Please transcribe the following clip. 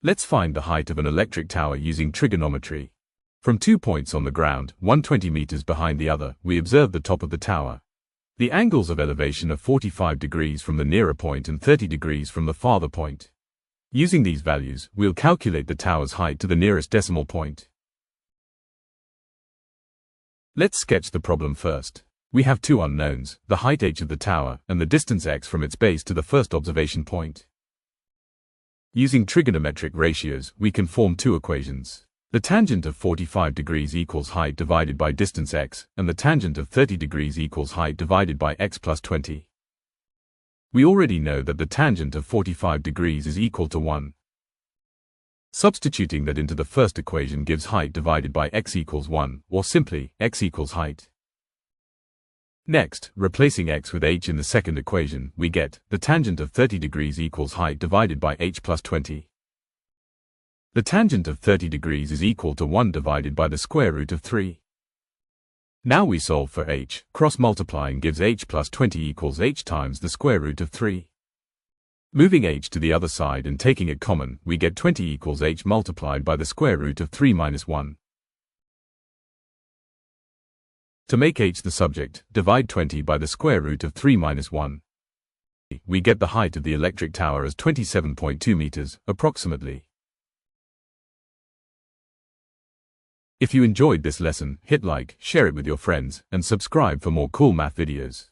Let's find the height of an electric tower using trigonometry. From 2 points on the ground, one 20 meters behind the other, we observe the top of the tower. The angles of elevation are 45 degrees from the nearer point and 30 degrees from the farther point. Using these values, we'll calculate the tower's height to the nearest decimal point. Let's sketch the problem first. We have two unknowns, the height h of the tower and the distance x from its base to the first observation point. Using trigonometric ratios, we can form two equations. The tangent of 45 degrees equals height divided by distance x, and the tangent of 30 degrees equals height divided by x plus 20. We already know that the tangent of 45 degrees is equal to 1. Substituting that into the first equation gives height divided by x equals 1, or simply, x equals height. Next, replacing x with h in the second equation, we get the tangent of 30 degrees equals height divided by h plus 20. The tangent of 30 degrees is equal to 1 divided by the square root of 3. Now we solve for h. Cross-multiplying gives h plus 20 equals h times the square root of 3. Moving h to the other side and taking it common, we get 20 equals h multiplied by the square root of 3 minus 1. To make h the subject, divide 20 by the square root of 3 minus 1. We get the height of the electric tower as 27.2 meters, approximately. If you enjoyed this lesson, hit like, share it with your friends, and subscribe for more cool math videos.